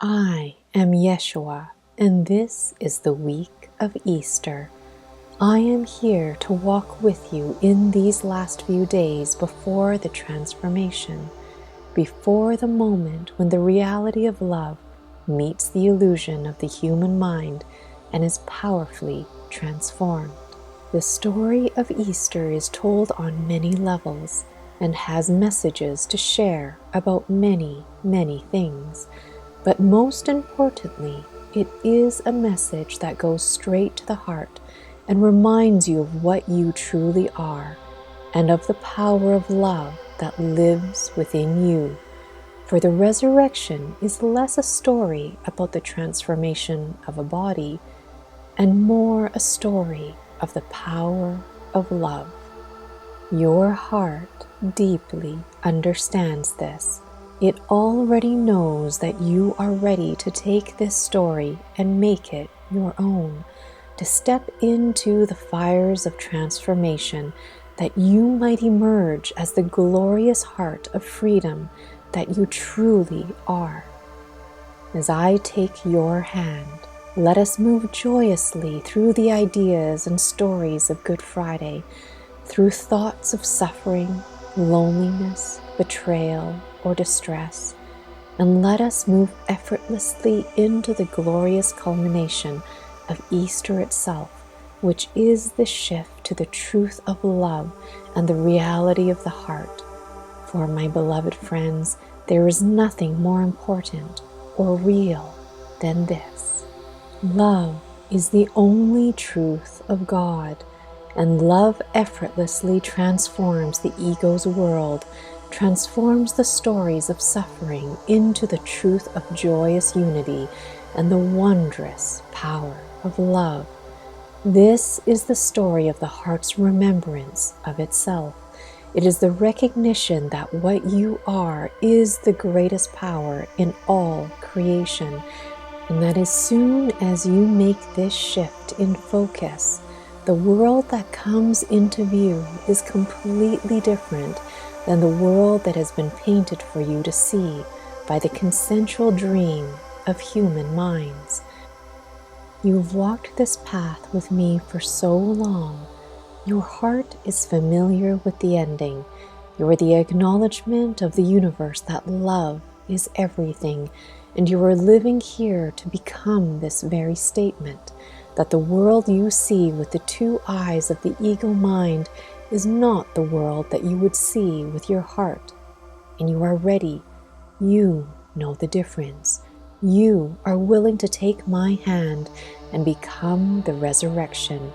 I am Yeshua, and this is the week of Easter. I am here to walk with you in these last few days before the transformation, before the moment when the reality of love meets the illusion of the human mind and is powerfully transformed. The story of Easter is told on many levels and has messages to share about many, many things. But most importantly, it is a message that goes straight to the heart and reminds you of what you truly are and of the power of love that lives within you. For the resurrection is less a story about the transformation of a body and more a story of the power of love. Your heart deeply understands this. It already knows that you are ready to take this story and make it your own, to step into the fires of transformation, that you might emerge as the glorious heart of freedom that you truly are. As I take your hand, let us move joyously through the ideas and stories of Good Friday, through thoughts of suffering, loneliness, betrayal, or distress, and let us move effortlessly into the glorious culmination of Easter itself, which is the shift to the truth of love and the reality of the heart. For my beloved friends, there is nothing more important or real than this. Love is the only truth of God, and love effortlessly transforms the ego's world, transforms the stories of suffering into the truth of joyous unity and the wondrous power of love. This is the story of the heart's remembrance of itself. It is the recognition that what you are is the greatest power in all creation, and that as soon as you make this shift in focus, the world that comes into view is completely different than the world that has been painted for you to see by the consensual dream of human minds. You've walked this path with me for so long. Your heart is familiar with the ending. You are the acknowledgement of the universe that love is everything, and you are living here to become this very statement, that the world you see with the two eyes of the ego mind is not the world that you would see with your heart. And you are ready. You know the difference. You are willing to take my hand and become the resurrection.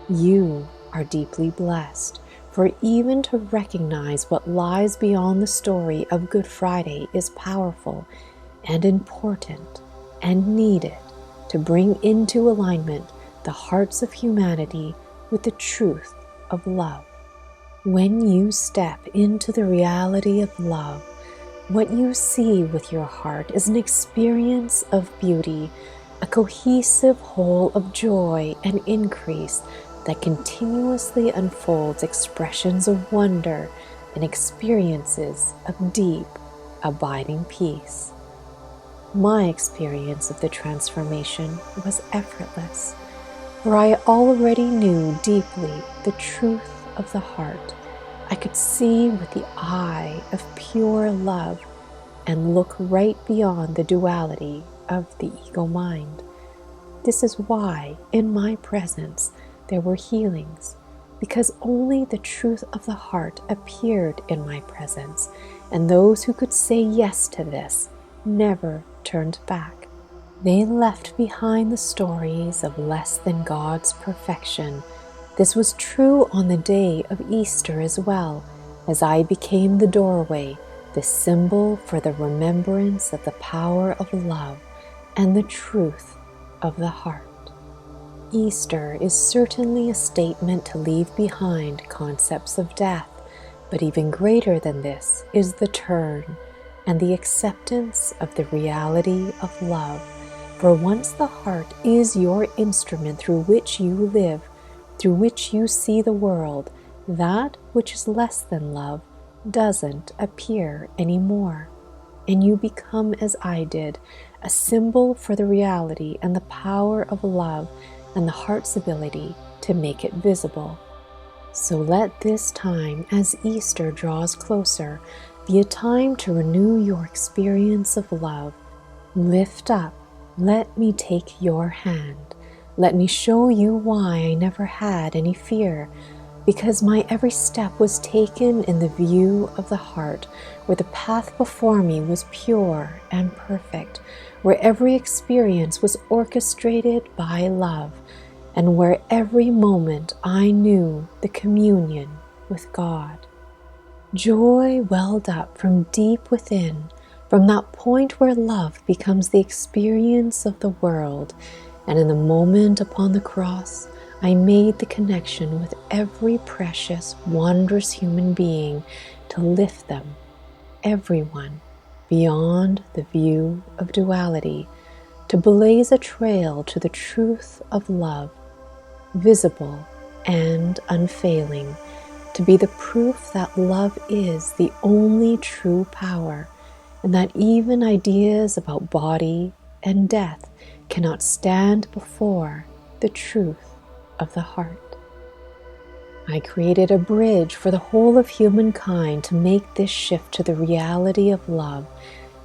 You are deeply blessed, for even to recognize what lies beyond the story of Good Friday is powerful and important and needed to bring into alignment the hearts of humanity with the truth of love. When you step into the reality of love, what you see with your heart is an experience of beauty, a cohesive whole of joy and increase that continuously unfolds expressions of wonder and experiences of deep, abiding peace. My experience of the transformation was effortless, for I already knew deeply the truth of the heart. I could see with the eye of pure love and look right beyond the duality of the ego mind. This is why, in my presence, there were healings, because only the truth of the heart appeared in my presence, and those who could say yes to this never turned back. They left behind the stories of less than God's perfection. This was true on the day of Easter as well, as I became the doorway, the symbol for the remembrance of the power of love and the truth of the heart. Easter is certainly a statement to leave behind concepts of death, but even greater than this is the turn and the acceptance of the reality of love. For once the heart is your instrument through which you live, through which you see the world, that which is less than love doesn't appear anymore. and you become, as I did, a symbol for the reality and the power of love and the heart's ability to make it visible. So let this time, as Easter draws closer, be a time to renew your experience of love. Lift up, let me take your hand. Let me show you why I never had any fear, because my every step was taken in the view of the heart, where the path before me was pure and perfect, where every experience was orchestrated by love, and where every moment I knew the communion with God. Joy welled up from deep within, from that point where love becomes the experience of the world, and in the moment upon the cross, I made the connection with every precious, wondrous human being to lift them, everyone, beyond the view of duality, to blaze a trail to the truth of love, visible and unfailing, to be the proof that love is the only true power, and that even ideas about body and death cannot stand before the truth of the heart. I created a bridge for the whole of humankind to make this shift to the reality of love,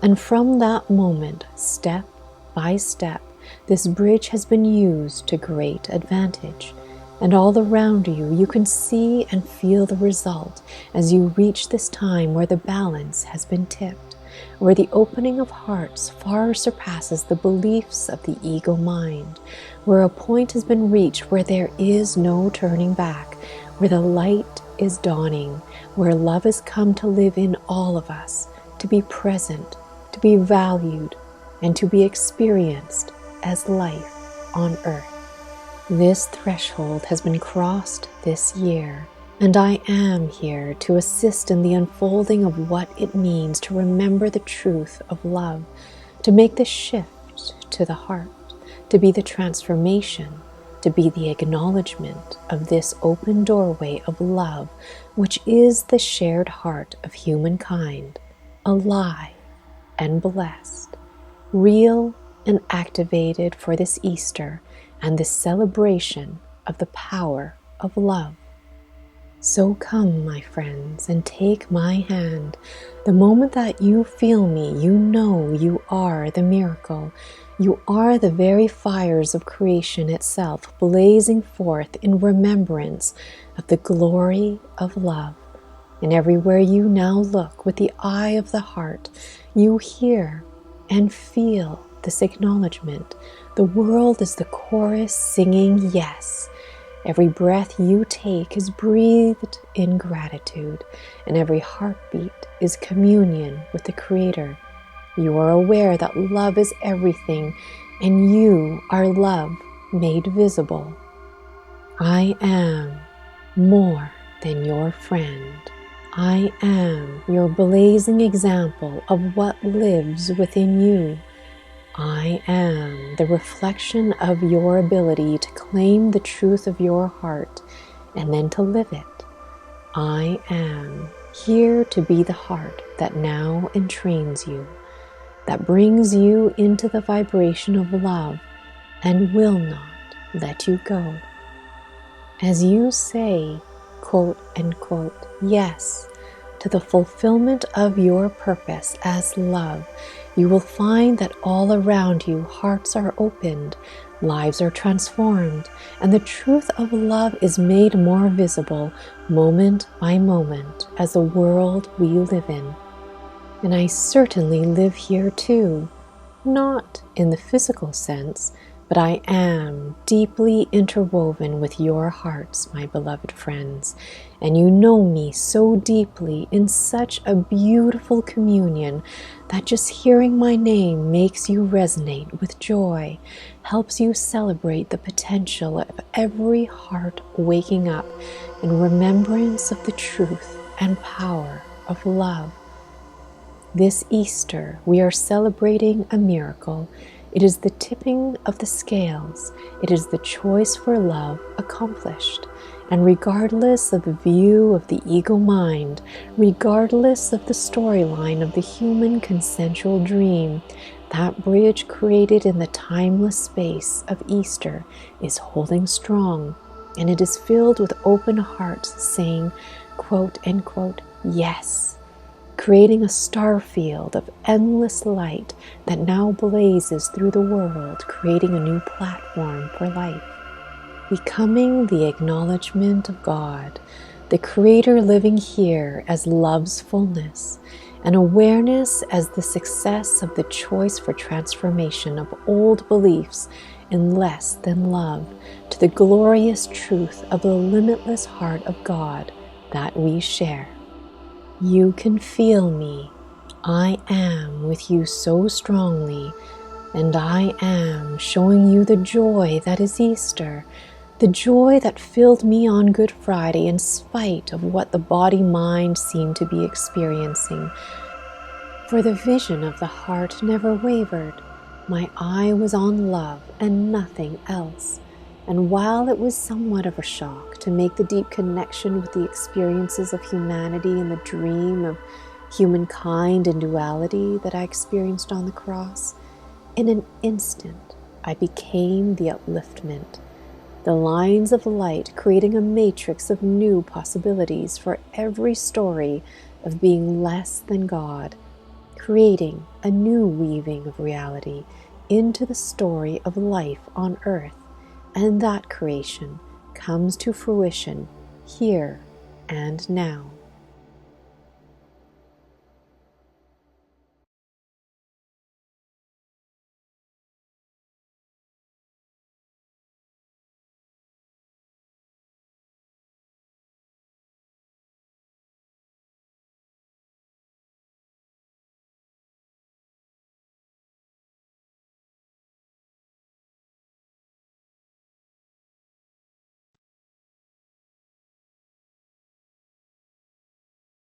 and from that moment, step by step, this bridge has been used to great advantage. And all around you, you can see and feel the result as you reach this time where the balance has been tipped, where the opening of hearts far surpasses the beliefs of the ego mind, where a point has been reached where there is no turning back, where the light is dawning, where love has come to live in all of us, to be present, to be valued, and to be experienced as life on earth. This threshold has been crossed this year, and I am here to assist in the unfolding of what it means to remember the truth of love, to make the shift to the heart, to be the transformation, to be the acknowledgement of this open doorway of love, which is the shared heart of humankind, alive and blessed, real and activated for this Easter and this celebration of the power of love. So come, my friends, and take my hand. The moment that you feel me, you know you are the miracle. You are the very fires of creation itself, blazing forth in remembrance of the glory of love. And everywhere you now look with the eye of the heart, you hear and feel this acknowledgement. The world is the chorus singing yes. Every breath you take is breathed in gratitude, and every heartbeat is communion with the Creator. You are aware that love is everything, and you are love made visible. I am more than your friend. I am your blazing example of what lives within you. I am the reflection of your ability to claim the truth of your heart and then to live it. I am here to be the heart that now entrains you, that brings you into the vibration of love and will not let you go. As you say, quote unquote, yes, to the fulfillment of your purpose as love, you will find that all around you hearts are opened, lives are transformed, and the truth of love is made more visible moment by moment as the world we live in. And I certainly live here too, not in the physical sense, but I am deeply interwoven with your hearts, my beloved friends, and you know me so deeply in such a beautiful communion that just hearing my name makes you resonate with joy, helps you celebrate the potential of every heart waking up in remembrance of the truth and power of love. This Easter, we are celebrating a miracle, It is the tipping of the scales. It is the choice for love accomplished. And regardless of the view of the ego mind, regardless of the storyline of the human consensual dream, that bridge created in the timeless space of Easter is holding strong, and it is filled with open hearts saying, quote, end quote, yes, creating a star field of endless light that now blazes through the world, creating a new platform for life. Becoming the acknowledgement of God, the Creator living here as love's fullness, and awareness as the success of the choice for transformation of old beliefs in less than love to the glorious truth of the limitless heart of God that we share. You can feel me. I am with you so strongly, and I am showing you the joy that is Easter, the joy that filled me on Good Friday in spite of what the body-mind seemed to be experiencing. For the vision of the heart never wavered. My eye was on love and nothing else. And while it was somewhat of a shock to make the deep connection with the experiences of humanity and the dream of humankind and duality that I experienced on the cross, in an instant I became the upliftment, the lines of light creating a matrix of new possibilities for every story of being less than God, creating a new weaving of reality into the story of life on earth, and that creation comes to fruition here and now.